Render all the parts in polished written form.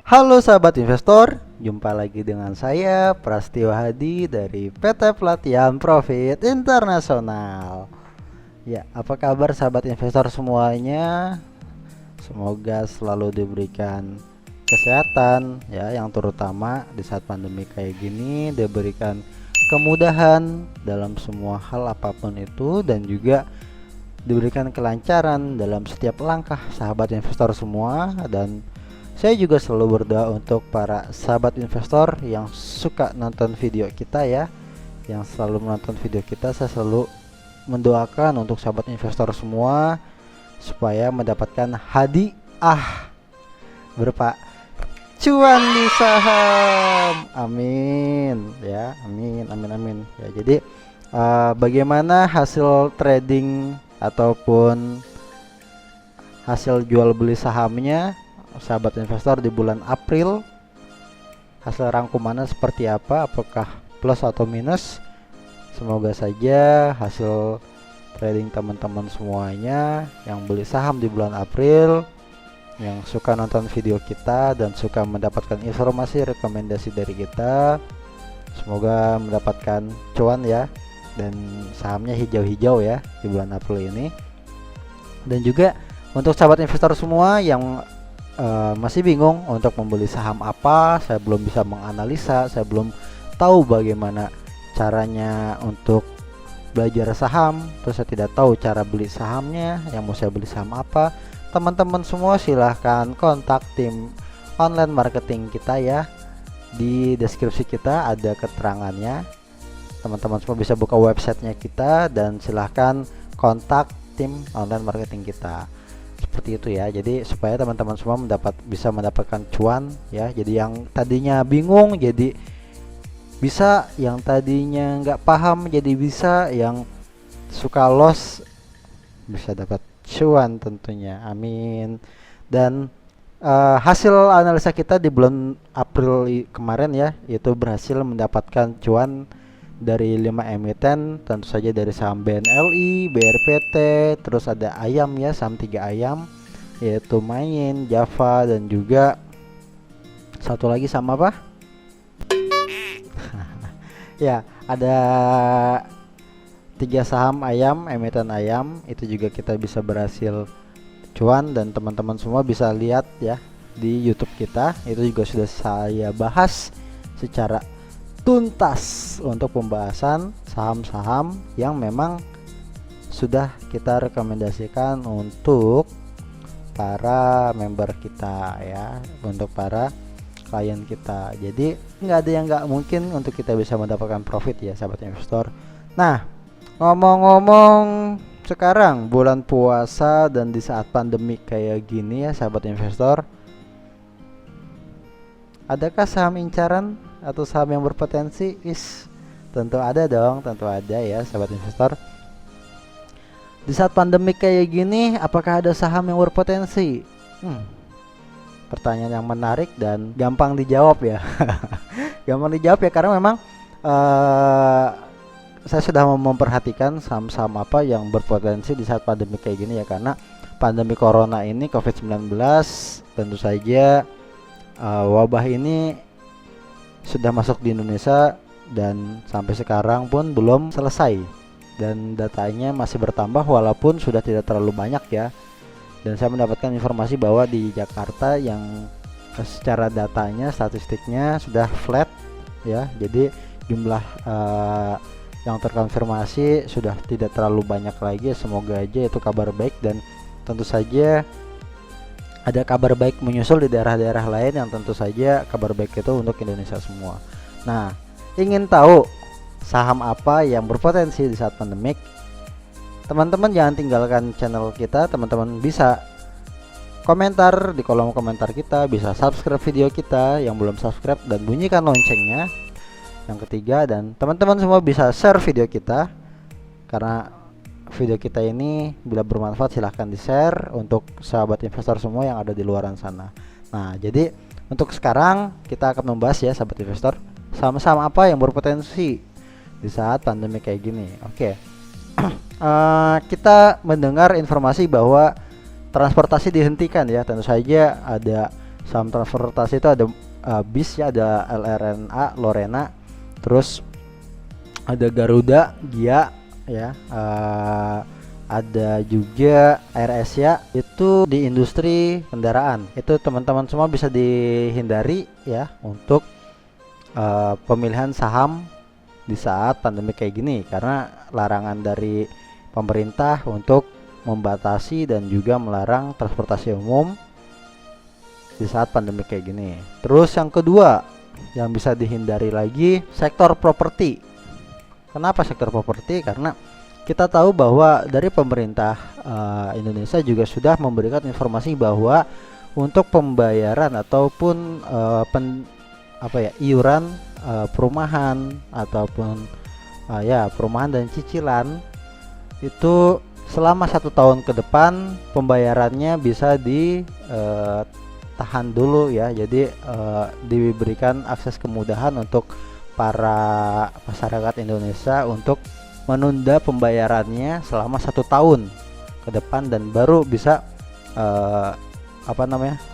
Halo sahabat investor, jumpa lagi dengan saya Prasetyo Hadi dari PT Pelatihan Profit Internasional. Ya, apa kabar sahabat investor semuanya? Semoga selalu diberikan kesehatan ya, yang terutama di saat pandemi kayak gini diberikan kemudahan dalam semua hal apapun itu, dan juga diberikan kelancaran dalam setiap langkah sahabat investor semua. Dan saya juga selalu berdoa untuk para sahabat investor yang suka nonton video kita ya, yang selalu menonton video kita. Saya selalu mendoakan untuk sahabat investor semua supaya mendapatkan hadiah berupa cuan di saham. Amin ya, amin amin amin ya. Jadi bagaimana hasil trading ataupun hasil jual beli sahamnya sahabat investor di bulan April, hasil rangkumannya seperti apa, apakah plus atau minus? Semoga saja hasil trading teman-teman semuanya yang beli saham di bulan April, yang suka nonton video kita dan suka mendapatkan informasi rekomendasi dari kita, semoga mendapatkan cuan ya, dan sahamnya hijau-hijau ya di bulan April ini. Dan juga untuk sahabat investor semua yang masih bingung untuk membeli saham apa, saya belum bisa menganalisa, saya belum tahu bagaimana caranya untuk belajar saham, terus saya tidak tahu cara beli sahamnya, yang mau saya beli saham apa. Teman-teman semua silahkan kontak tim online marketing kita ya, di deskripsi kita ada keterangannya. Teman-teman semua bisa buka websitenya kita dan silahkan kontak tim online marketing kita. Seperti itu ya. Jadi supaya teman-teman semua bisa mendapatkan cuan ya. Jadi yang tadinya bingung jadi bisa, yang tadinya nggak paham jadi bisa, yang suka loss bisa dapat cuan tentunya. Amin. Dan hasil analisa kita di bulan April kemarin ya, itu berhasil mendapatkan cuan dari 5 emiten, tentu saja dari saham BNLI, BRPT, terus ada ayam ya, saham 3 ayam, yaitu Main, Java, dan juga satu lagi sama apa? Ya, ada 3 saham ayam, emiten ayam, itu juga kita bisa berhasil cuan. Dan teman-teman semua bisa lihat ya di YouTube kita, itu juga sudah saya bahas secara tuntas untuk pembahasan saham-saham yang memang sudah kita rekomendasikan untuk para member kita ya, untuk para klien kita. Jadi nggak ada yang nggak mungkin untuk kita bisa mendapatkan profit ya sahabat investor. Nah, ngomong-ngomong, sekarang bulan puasa dan di saat pandemi kayak gini ya sahabat investor, adakah saham incaran atau saham yang berpotensi? Tentu ada dong, tentu ada ya sahabat investor. Di saat pandemi kayak gini, apakah ada saham yang berpotensi? Pertanyaan yang menarik dan gampang dijawab ya. Gampang dijawab ya, karena memang saya sudah memperhatikan saham-saham apa yang berpotensi di saat pandemi kayak gini ya. Karena pandemi corona ini, COVID-19, tentu saja wabah ini sudah masuk di Indonesia dan sampai sekarang pun belum selesai, dan datanya masih bertambah walaupun sudah tidak terlalu banyak ya. Dan saya mendapatkan informasi bahwa di Jakarta yang secara datanya, statistiknya sudah flat ya. Jadi jumlah yang terkonfirmasi sudah tidak terlalu banyak lagi. Semoga aja itu kabar baik, dan tentu saja ada kabar baik menyusul di daerah-daerah lain, yang tentu saja kabar baik itu untuk Indonesia semua. Nah, ingin tahu saham apa yang berpotensi di saat pandemik? Teman-teman jangan tinggalkan channel kita, teman-teman bisa komentar di kolom komentar kita, bisa subscribe video kita yang belum subscribe dan bunyikan loncengnya. Yang ketiga, dan teman-teman semua bisa share video kita, karena video kita ini bila bermanfaat silahkan di share untuk sahabat investor semua yang ada di luaran sana. Nah, jadi untuk sekarang kita akan membahas ya sahabat investor, saham-saham apa yang berpotensi di saat pandemi kayak gini. Oke. Kita mendengar informasi bahwa transportasi dihentikan ya. Tentu saja ada Saham transportasi itu ada BIS ya, ada LRNA, Lorena, terus ada Garuda, Gia ya, ada juga Air Asia. Itu di industri kendaraan. Itu teman-teman semua bisa dihindari ya untuk pemilihan saham di saat pandemi kayak gini, karena larangan dari pemerintah untuk membatasi dan juga melarang transportasi umum di saat pandemi kayak gini. Terus yang kedua yang bisa dihindari lagi, sektor properti. Kenapa sektor properti? Karena kita tahu bahwa dari pemerintah Indonesia juga sudah memberikan informasi bahwa untuk pembayaran ataupun iuran perumahan ataupun perumahan dan cicilan itu selama 1 tahun ke depan pembayarannya bisa ditahan dulu ya. Jadi diberikan akses kemudahan untuk para masyarakat Indonesia untuk menunda pembayarannya selama 1 tahun ke depan, dan baru bisa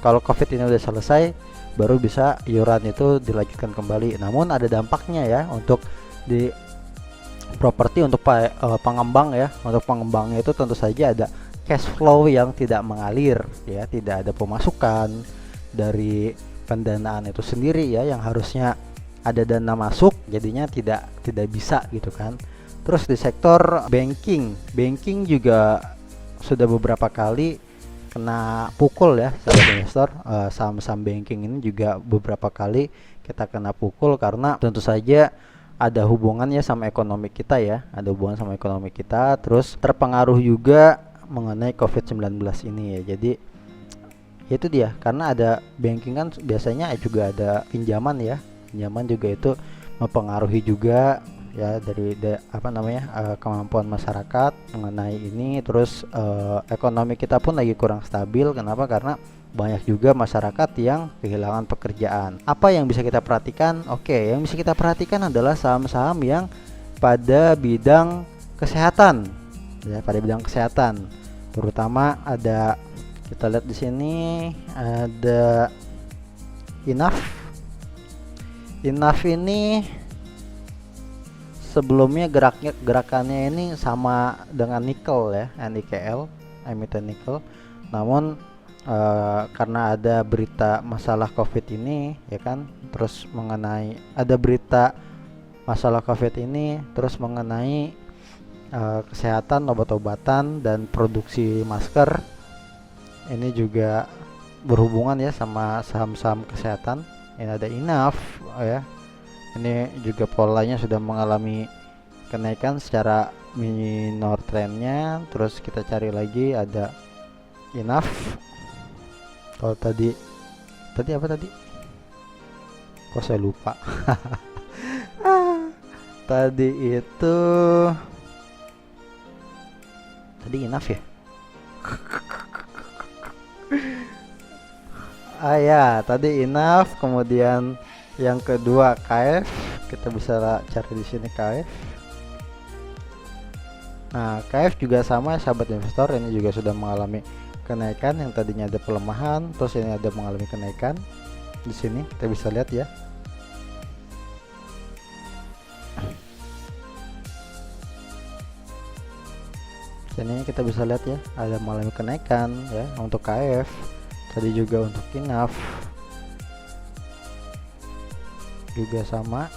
kalau COVID ini udah selesai baru bisa iuran itu dilanjutkan kembali. Namun ada dampaknya ya untuk di properti untuk pengembang ya. Untuk pengembangnya itu tentu saja ada cash flow yang tidak mengalir ya, tidak ada pemasukan dari pendanaan itu sendiri ya, yang harusnya ada dana masuk jadinya tidak bisa gitu kan. Terus di sektor banking juga sudah beberapa kali kena pukul ya sahabat investor. Saham-saham banking ini juga beberapa kali kita kena pukul karena tentu saja ada hubungannya sama ekonomi kita ya, terus terpengaruh juga mengenai COVID-19 ini ya. Jadi itu dia, karena ada banking kan biasanya juga ada pinjaman ya. Pinjaman juga itu mempengaruhi juga ya dari kemampuan masyarakat mengenai ini. Terus ekonomi kita pun lagi kurang stabil. Kenapa? Karena banyak juga masyarakat yang kehilangan pekerjaan. Apa yang bisa kita perhatikan? Oke, yang bisa kita perhatikan adalah saham-saham yang pada bidang kesehatan ya, terutama ada, kita lihat di sini ada Inaf ini sebelumnya gerakannya ini sama dengan nikel ya, NIKL, emiten nikel. Namun karena ada berita masalah COVID ini ya kan, terus mengenai ada berita masalah COVID ini terus mengenai kesehatan, obat-obatan dan produksi masker, ini juga berhubungan ya sama saham-saham kesehatan. Ini ada Inaf ya. Ini juga polanya sudah mengalami kenaikan secara minor trennya. Terus kita cari lagi ada Inaf. Kalau tadi apa tadi? Kok saya lupa. Tadi Inaf ya. Tadi Inaf, kemudian yang kedua KF, kita bisa cari di sini KF. Nah, KF juga sama sahabat investor, ini juga sudah mengalami kenaikan. Yang tadinya ada pelemahan, terus ini ada mengalami kenaikan. Di sini kita bisa lihat ya. Sini kita bisa lihat ya, ada mengalami kenaikan ya untuk KF. Tadi juga untuk Inaf juga sama.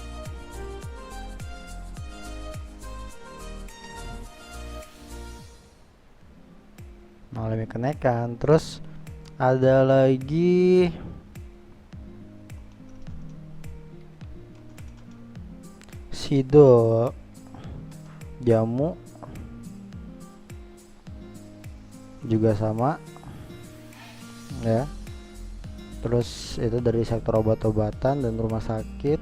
Mengalami kenaikan. Terus ada lagi Sido Jamu juga sama ya. Terus itu dari sektor obat-obatan dan rumah sakit.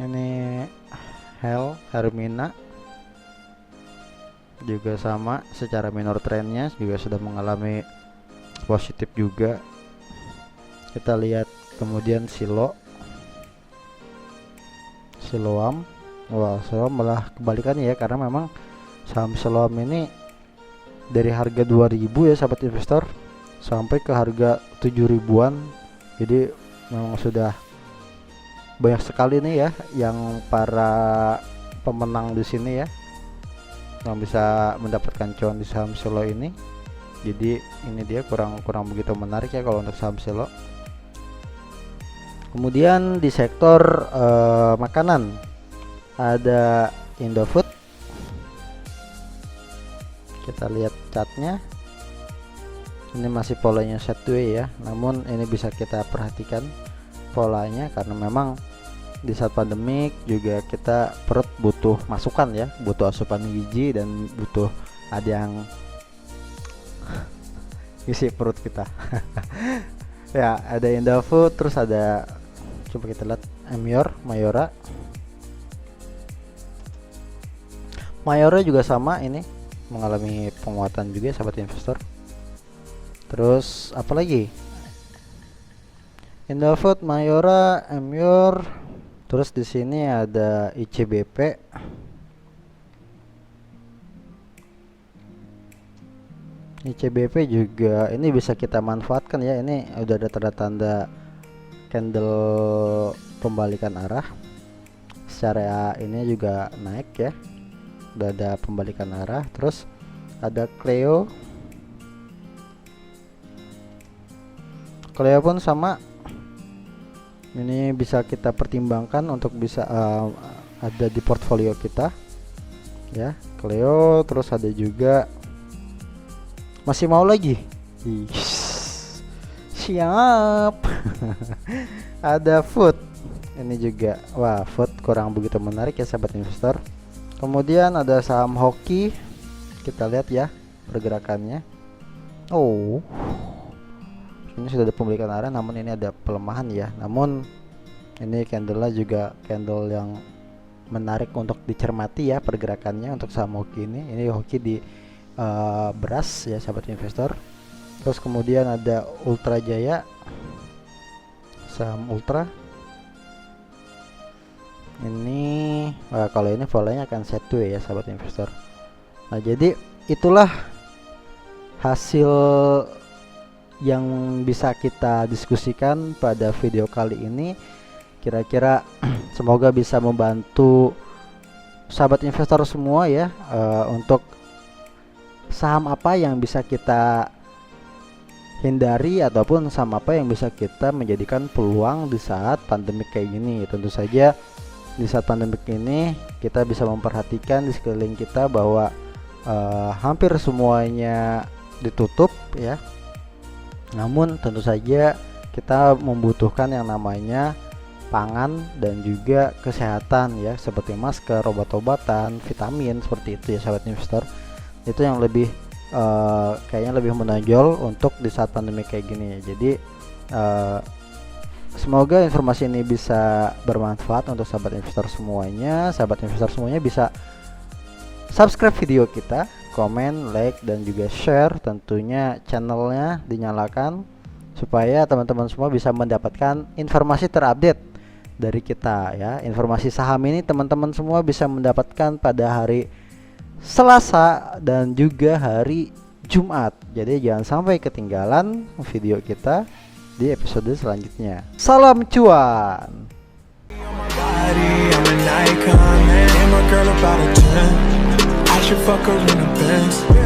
Ini Hermina juga sama, secara minor trendnya juga sudah mengalami positif juga. Kita lihat kemudian Siloam. Wah, Siloam malah kebalikannya ya, karena memang saham Siloam ini dari harga 2000 ya sahabat investor sampai ke harga 7000-an. Jadi memang sudah banyak sekali nih ya yang para pemenang di sini ya, yang bisa mendapatkan cuan di saham Silo ini. Jadi ini dia kurang begitu menarik ya kalau untuk saham Silo. Kemudian di sektor makanan ada Indofood. Kita lihat chartnya, ini masih polanya sideways ya, namun ini bisa kita perhatikan polanya karena memang di saat pandemik juga kita perut butuh masukan ya, butuh asupan gizi dan butuh ada yang isi perut kita. Ya, ada Indofood, terus ada, coba kita lihat Mayora juga sama, ini mengalami penguatan juga sahabat investor. Terus apa lagi? Indofood, Mayora, Emior. Terus di sini ada ICBP. ICBP juga ini bisa kita manfaatkan ya. Ini udah ada tanda-tanda candle pembalikan arah. Secara ini juga naik ya. Udah ada pembalikan arah. Terus ada Cleo pun sama. Ini bisa kita pertimbangkan untuk bisa ada di portfolio kita ya, Cleo. Terus ada juga, masih mau lagi? Siap. Ada Food, ini juga, wah, Food kurang begitu menarik ya sahabat investor. Kemudian ada saham Hoki, kita lihat ya pergerakannya. Oh, ini sudah ada pembalikan arah, namun ini ada pelemahan ya. Namun ini candlenya juga candle yang menarik untuk dicermati ya pergerakannya untuk saham Hoki ini. Ini Hoki di beras ya sahabat investor. Terus kemudian ada Ultra Jaya, saham Ultra. Ini kalau ini polanya akan sideways ya sahabat investor. Nah, jadi itulah hasil yang bisa kita diskusikan pada video kali ini. Kira-kira semoga bisa membantu sahabat investor semua ya, untuk saham apa yang bisa kita hindari ataupun saham apa yang bisa kita menjadikan peluang di saat pandemik kayak gini. Tentu saja di saat pandemik ini kita bisa memperhatikan di sekeliling kita bahwa hampir semuanya ditutup ya. Namun tentu saja kita membutuhkan yang namanya pangan dan juga kesehatan ya, seperti masker, obat-obatan, vitamin, seperti itu ya sahabat investor. Itu yang lebih kayaknya lebih menonjol untuk di saat pandemi kayak gini. Jadi semoga informasi ini bisa bermanfaat untuk sahabat investor semuanya. Sahabat investor semuanya bisa subscribe video kita, komen, like, dan juga share. Tentunya channelnya dinyalakan supaya teman-teman semua bisa mendapatkan informasi terupdate dari kita ya. Informasi saham ini teman-teman semua bisa mendapatkan pada hari Selasa dan juga hari Jumat. Jadi jangan sampai ketinggalan video kita di episode selanjutnya. Salam cuan. I should fuck her in a Benz.